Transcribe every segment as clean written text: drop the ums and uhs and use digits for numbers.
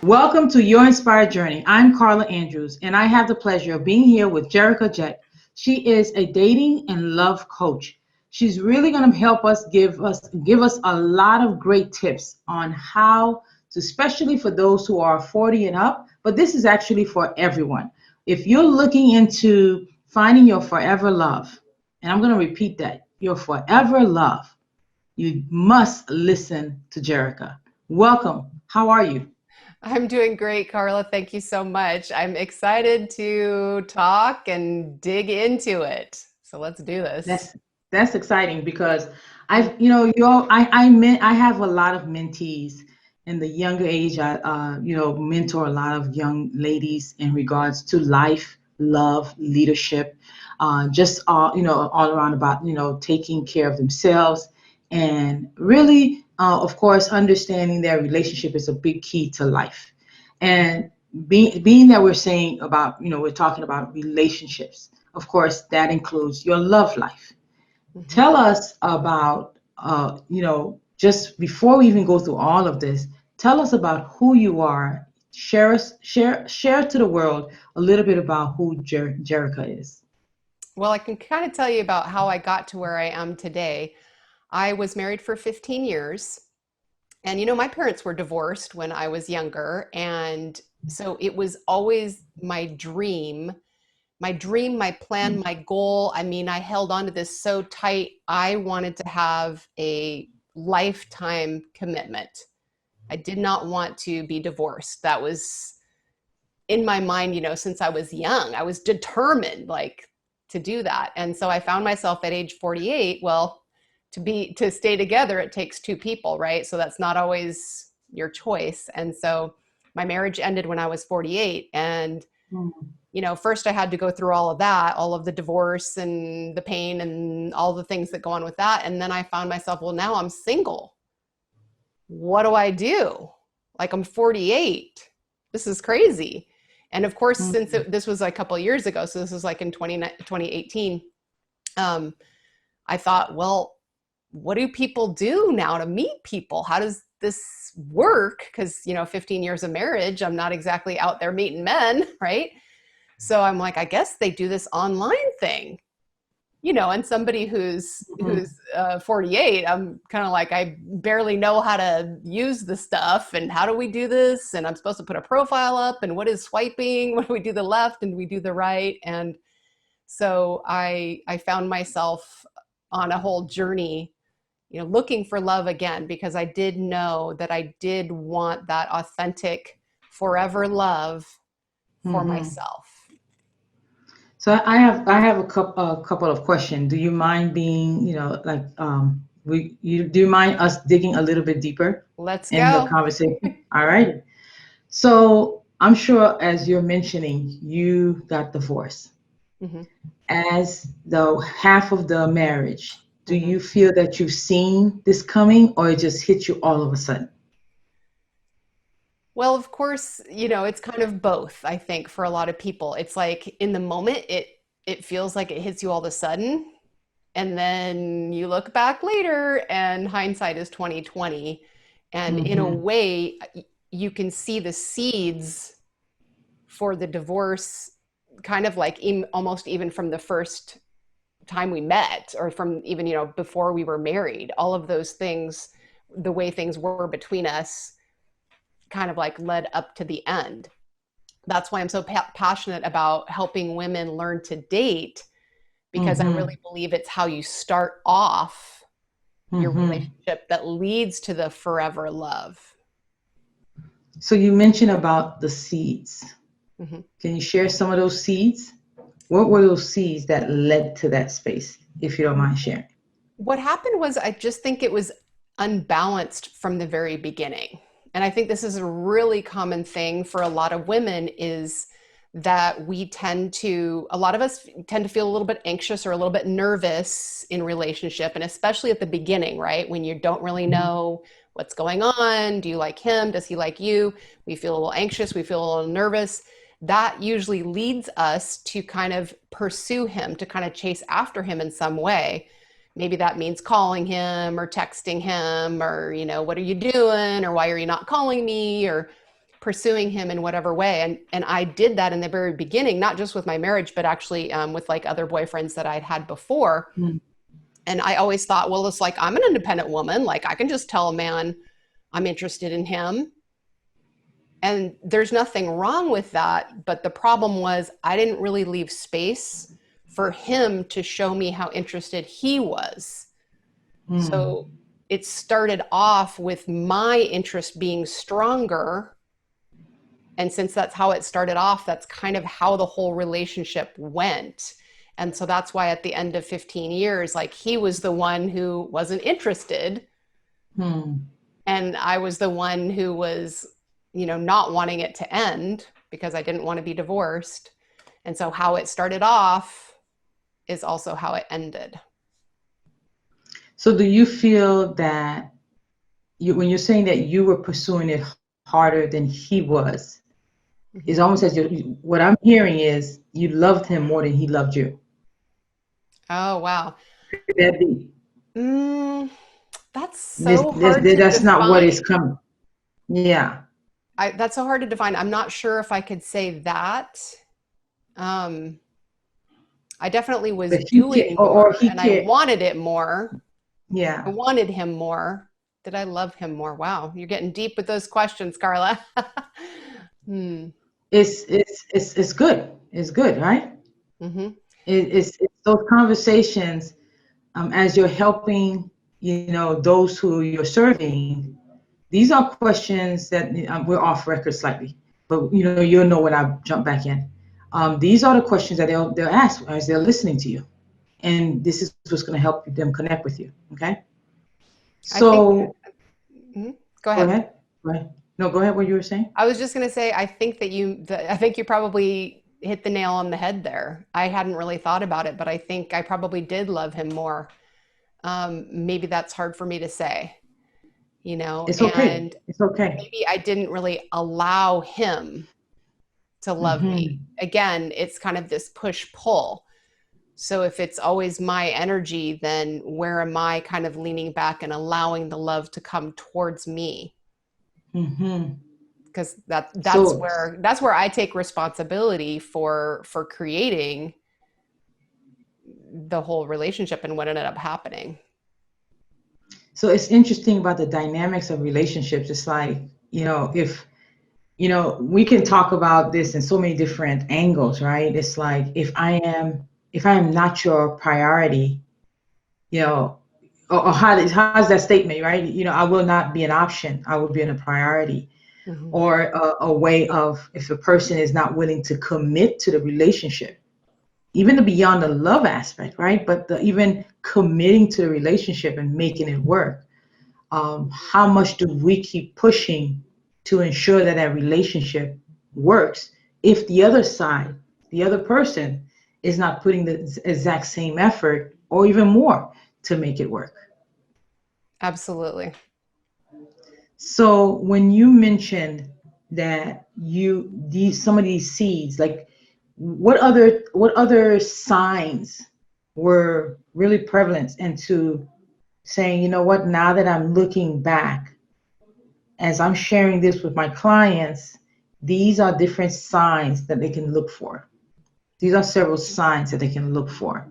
Welcome to Your Inspired Journey. I'm Carla Andrews, and I have the pleasure of being here with Jerica Jech. She is a dating and love coach. She's really going to help us give us a lot of great tips on how to, especially for those who are 40 and up, but this is actually for everyone. If you're looking into finding your forever love, and I'm going to repeat that, your forever love, you must listen to Jerica. Welcome. How are you? I'm doing great, Carla. Thank you so much. I'm excited to talk and dig into it. So let's do this. That's that's exciting because I have a lot of mentees in the younger age. I mentor a lot of young ladies in regards to life, love, leadership, just all around about taking care of themselves and really, of course, understanding their relationship is a big key to life. And being that we're saying about we're talking about relationships, of course, that includes your love life. Mhm. Tell us about, just before we even go through all of this, tell us about who you are. Share to the world a little bit about who Jerica is. Well, I can kind of tell you about how I got to where I am today. I was married for 15 years, and my parents were divorced when I was younger, and so it was always my dream, my plan, my goal. I mean, I held on to this so tight. I wanted to have a lifetime commitment. I did not want to be divorced. That was in my mind, since I was young. I was determined like to do that. And so I found myself at age 48, well, to stay together, it takes two people, right? So that's not always your choice. And so my marriage ended when I was 48, and Mm. first I had to go through all of that, all of the divorce and the pain and all the things that go on with that. And then I found myself, well, now I'm single. What do I do? Like, I'm 48. This is crazy. And of course, since Mm. this was like a couple of years ago, so this was like in 2018, um, I thought, well, what do people do now to meet people? How does this work? Because, 15 years of marriage, I'm not exactly out there meeting men, right? So I'm like, I guess they do this online thing, and somebody who's Mm. 48, I'm kind of like, I barely know how to use the stuff, and how do we do this? And I'm supposed to put a profile up, and what is swiping? What do we do the left and we do the right? And so I found myself on a whole journey, looking for love again, because I did know that I did want that authentic forever love for Hmm. myself. So I have a couple of questions. Do you mind being, like, do you mind us digging a little bit deeper Let's in the go. conversation? All right. So I'm sure as you're mentioning, you got divorced. Hmm. As the half of the marriage, do Hmm. you feel that you've seen this coming or it just hit you all of a sudden? Well, of course, it's kind of both, I think, for a lot of people. It's like in the moment, it feels like it hits you all of a sudden, and then you look back later and hindsight is 2020. And in a Mm-hmm. way, you can see the seeds for the divorce kind of like almost even from the first time we met, or from even, before we were married. All of those things, the way things were between us, kind of like led up to the end. That's why I'm so passionate about helping women learn to date, because I Mm-hmm. really believe it's how you start off your Mm-hmm. relationship that leads to the forever love. So you mentioned about the seeds. Mhm. Can you share some of those seeds? What were those seeds that led to that space, if you don't mind sharing? What happened was, I just think it was unbalanced from the very beginning. And I think this is a really common thing for a lot of women, is that a lot of us tend to feel a little bit anxious or a little bit nervous in relationship. And especially at the beginning, right? When you don't really know what's going on. Do you like him? Does he like you? We feel a little anxious. We feel a little nervous. That usually leads us to kind of pursue him, to kind of chase after him in some way. Maybe that means calling him or texting him, or, what are you doing? Or why are you not calling me? Or pursuing him in whatever way. And I did that in the very beginning, not just with my marriage, but actually with like other boyfriends that I'd had before. Mm. And I always thought, well, it's like, I'm an independent woman. Like I can just tell a man I'm interested in him. And there's nothing wrong with that. But the problem was I didn't really leave space for him to show me how interested he was. Mm. So it started off with my interest being stronger. And since that's how it started off, that's kind of how the whole relationship went. And so that's why at the end of 15 years, like he was the one who wasn't interested. Mm. And I was the one who was, not wanting it to end because I didn't want to be divorced. And so how it started off is also how it ended. So do you feel that when you're saying that you were pursuing it harder than he was, it's Mhm. almost as what I'm hearing is you loved him more than he loved you. Oh, wow. Could that be? Mm, that's so hard to That's not what is define. coming. Yeah. That's so hard to define. I'm not sure if I could say that. Um, I definitely was But he doing or more he and I cared. wanted it more. I Yeah. wanted him more. Did I love him more? Wow, you're getting deep with those questions, Carla. Hmm. It's good. It's good, right? Hmm. It's those conversations as you're helping, those who you're serving. These are questions that we're off record slightly, but you'll know when I jump back in. These are the questions that they'll ask as they're listening to you, and this is what's going to help them connect with you. Okay. I think, So mhm. Go go ahead. ahead. Go ahead. No, go ahead. What you were saying? I was just going to say, I think you probably hit the nail on the head there. I hadn't really thought about it, but I think I probably did love him more. Maybe that's hard for me to say, It's okay. and It's okay. maybe I didn't really allow him to love me. Hmm. Again, it's kind of this push pull. So if it's always my energy, then where am I kind of leaning back and allowing the love to come towards me? Hmm. Because that's So where I take responsibility for creating the whole relationship and what ended up happening. so it's interesting about the dynamics of relationships. It's like, if we can talk about this in so many different angles, right? It's like if I am not your priority, you know, or how's that statement, right? I will not be an option. I will be in a priority, Mhm. or a way of if a person is not willing to commit to the relationship, even the beyond the love aspect, right? But even committing to the relationship and making it work. How much do we keep pushing to ensure that that relationship works if the other side, the other person, is not putting the exact same effort or even more to make it work? Absolutely. So when you mentioned that these some of these seeds, like what other signs were really prevalent into saying, you know what, now that I'm looking back, as I'm sharing this with my clients, these are different signs that they can look for. These are several signs that they can look for.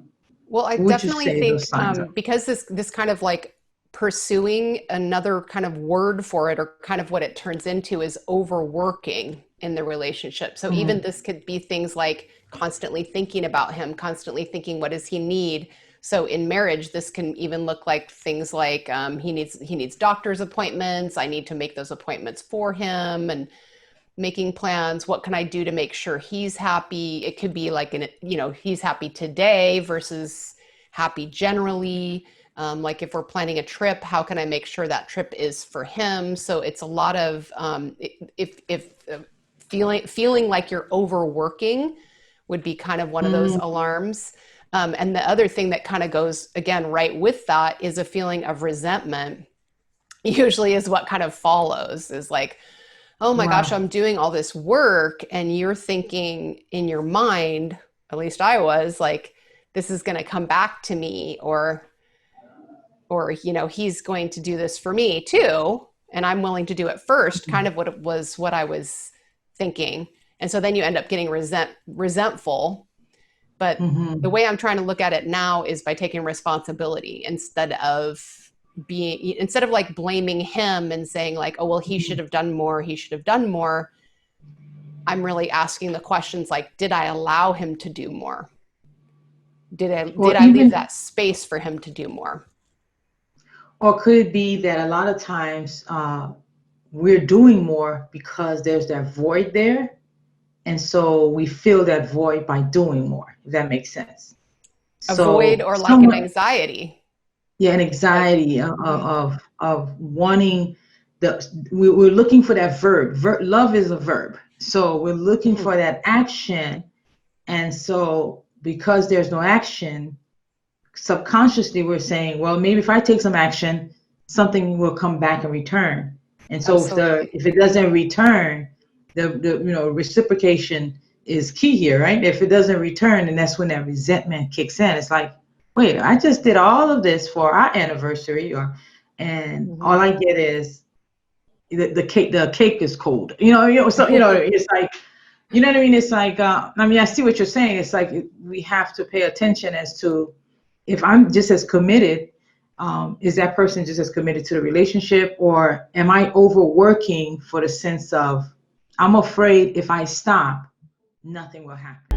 Well, I What would you definitely say those think signs are? because this kind of like pursuing, another kind of word for it, or kind of what it turns into, is overworking in the relationship. So even Mm, this could be things like constantly thinking about him, constantly thinking, what does he need? So in marriage, this can even look like things like he needs doctor's appointments. I need to make those appointments for him, and making plans. What can I do to make sure he's happy? It could be like, he's happy today versus happy generally. Like if we're planning a trip, how can I make sure that trip is for him? So it's a lot of if feeling like you're overworking would be kind of one of those mm, alarms. And the other thing that kind of goes again right with that is a feeling of resentment. Usually is what kind of follows, is like, oh my gosh, wow. I'm doing all this work. And you're thinking in your mind, at least I was like, this is going to come back to me, or he's going to do this for me too. and I'm willing to do it first, kind of what I was thinking. And so then you end up getting resentful. But the Mm-hmm. way I'm trying to look at it now is by taking responsibility instead of like blaming him and saying like, oh, well, he should have done more. He should have done more. I'm really asking the questions like, did I allow him to do more? Or Did I leave even, that space for him to do more? or could it be that a lot of times we're doing more because there's that void there, and so we fill that void by doing more, if that makes sense. Avoid So or like an someone, anxiety. yeah, an Like, anxiety mhm, of wanting we're looking for that love is a verb, so we're looking mhm. for that action, and so because there's no action, subconsciously we're saying, well, maybe if I take some action, something will come back in return. And so Absolutely. if it doesn't return, the reciprocation is key here, right? If it doesn't return, and that's when that resentment kicks in. It's like, wait, I just did all of this for our anniversary, and all Mhm. I get is the cake is cold. So it's like, you know what I mean? It's like, I mean, I see what you're saying. It's like we have to pay attention as to if I'm just as committed, is that person just as committed to the relationship, or am I overworking for the sense of I'm afraid if I stop, nothing will happen.